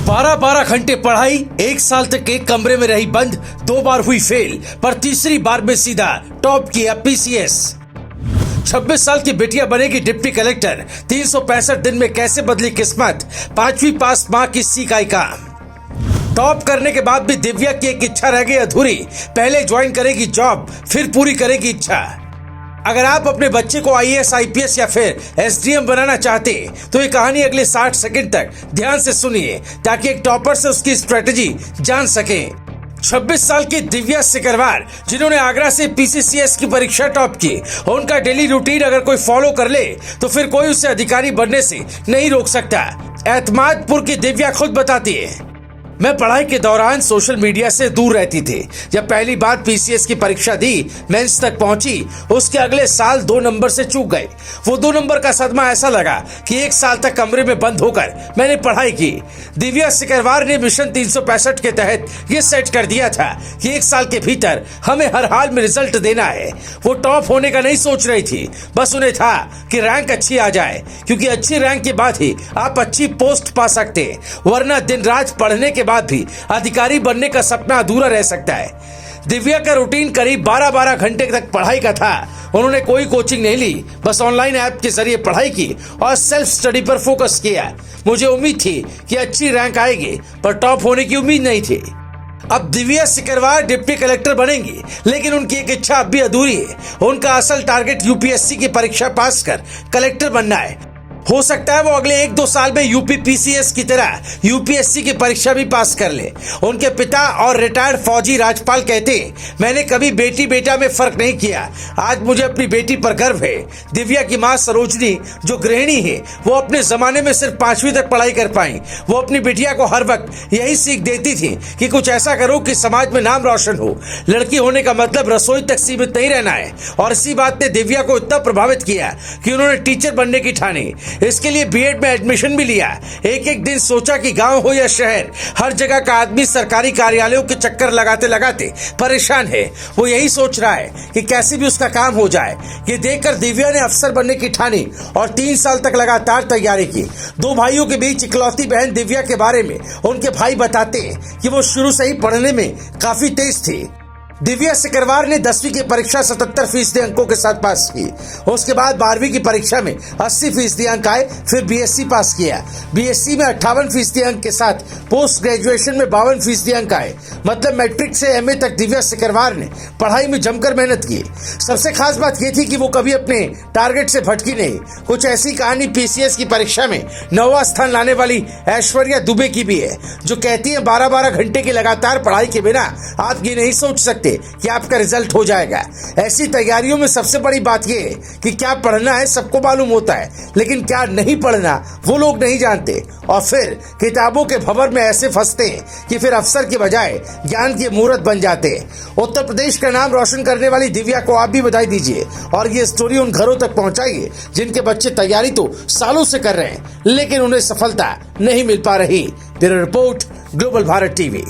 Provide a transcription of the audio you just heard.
12-12 घंटे पढ़ाई, 1 साल तक एक कमरे में रही बंद, 2 बार हुई फेल, पर तीसरी बार में सीधा टॉप किया पीसीएस। 26 साल की बेटिया बनेगी डिप्टी कलेक्टर, 365 दिन में कैसे बदली किस्मत, 5वीं पास मां की सीख काम। टॉप करने के बाद भी दिव्या की एक इच्छा रह गई अधूरी, पहले ज्वाइन करेगी जॉब, फिर पूरी करेगी इच्छा। अगर आप अपने बच्चे को आईएएस, आईपीएस या फिर एसडीएम बनाना चाहते तो ये कहानी अगले 60 सेकंड तक ध्यान से सुनिए, ताकि एक टॉपर से उसकी स्ट्रेटेजी जान सके। 26 साल की दिव्या सिकरवार, जिन्होंने आगरा से पीसीसीएस की परीक्षा टॉप की, उनका डेली रूटीन अगर कोई फॉलो कर ले तो फिर कोई उसे अधिकारी बनने से नहीं रोक सकता। एतमादपुर की दिव्या खुद बताती है, मैं पढ़ाई के दौरान सोशल मीडिया से दूर रहती थी। जब पहली बार पीसीएस की परीक्षा दी, मेंस तक पहुंची, उसके अगले साल 2 नंबर से चूक गई। वो 2 नंबर का सदमा ऐसा लगा कि 1 साल तक कमरे में बंद होकर मैंने पढ़ाई की। दिव्या सिकरवार ने मिशन 365 के तहत ये सेट कर दिया था कि 1 साल के भीतर हमें हर हाल में रिजल्ट देना है। वो टॉप होने का नहीं सोच रही थी, बस उन्हें था कि रैंक अच्छी आ जाए, क्योंकि अच्छी रैंक के बाद ही आप अच्छी पोस्ट पा सकते, वरना दिन रात पढ़ने के बाद भी अधिकारी बनने का सपना अधूरा रह सकता है। दिव्या का रूटीन करीब 12-12 घंटे तक पढ़ाई का था। उन्होंने कोई कोचिंग नहीं ली, बस ऑनलाइन ऐप के जरिए पढ़ाई की और सेल्फ स्टडी पर फोकस किया। मुझे उम्मीद थी कि अच्छी रैंक आएगी, पर टॉप होने की उम्मीद नहीं थी। अब दिव्या सिकरवार डिप्टी कलेक्टर बनेंगी, लेकिन उनकी एक इच्छा अब भी अधूरी है। उनका असल टारगेट यूपीएससी की परीक्षा पास कर कलेक्टर बनना है। हो सकता है वो अगले 1-2 साल में यूपी पीसीएस की तरह यूपीएससी की परीक्षा भी पास कर ले। उनके पिता और रिटायर्ड फौजी राजपाल कहते, मैंने कभी बेटी बेटा में फर्क नहीं किया, आज मुझे अपनी बेटी पर गर्व है। दिव्या की मां सरोजनी, जो गृहिणी है, वो अपने जमाने में सिर्फ 5वीं तक पढ़ाई कर पाई। वो अपनी बिटिया को हर वक्त यही सीख देती थी कि कुछ ऐसा करो कि समाज में नाम रोशन हो। लड़की होने का मतलब रसोई तक सीमित नहीं रहना है, और इसी बात ने दिव्या को इतना प्रभावित किया कि उन्होंने टीचर बनने की ठानी। इसके लिए बीएड में एडमिशन भी लिया। एक दिन सोचा कि गांव हो या शहर, हर जगह का आदमी सरकारी कार्यालयों के चक्कर लगाते लगाते परेशान है। वो यही सोच रहा है कि कैसे भी उसका काम हो जाए। ये देखकर दिव्या ने अफसर बनने की ठानी और 3 साल तक लगातार तैयारी की। 2 भाइयों के बीच इकलौती बहन दिव्या के बारे में उनके भाई बताते हैं कि वो शुरू से ही पढ़ने में काफी तेज थी। दिव्या सिकरवार ने 10वीं की परीक्षा 77% अंकों के साथ पास की। उसके बाद 12वीं की परीक्षा में 80% अंक आए, फिर बीएससी पास किया। बीएससी में 58% अंक के साथ पोस्ट ग्रेजुएशन में 52% अंक आए। मतलब मैट्रिक से एमए तक दिव्या सिकरवार ने पढ़ाई में जमकर मेहनत की। सबसे खास बात यह थी कि वो कभी अपने टारगेट से भटकी नहीं। कुछ ऐसी कहानी पीसीएस की परीक्षा में 9वां स्थान लाने वाली ऐश्वर्या दुबे की भी है, जो कहती है 12-12 घंटे की लगातार पढ़ाई के बिना आप ये नहीं सोच सकते कि आपका रिजल्ट हो जाएगा। ऐसी तैयारियों में सबसे बड़ी बात यह है कि क्या पढ़ना है सबको मालूम होता है, लेकिन क्या नहीं पढ़ना वो लोग नहीं जानते, और फिर किताबों के भंवर में ऐसे फंसते हैं कि फिर अफसर के बजाय ज्ञान के मूर्त बन जाते हैं। उत्तर प्रदेश का नाम रोशन करने वाली दिव्या को आप भी बधाई दीजिए और ये स्टोरी उन घरों तक पहुंचाइए जिनके बच्चे तैयारी तो सालों से कर रहे हैं, लेकिन उन्हें सफलता नहीं मिल पा रही। Bureau report, global Bharat TV.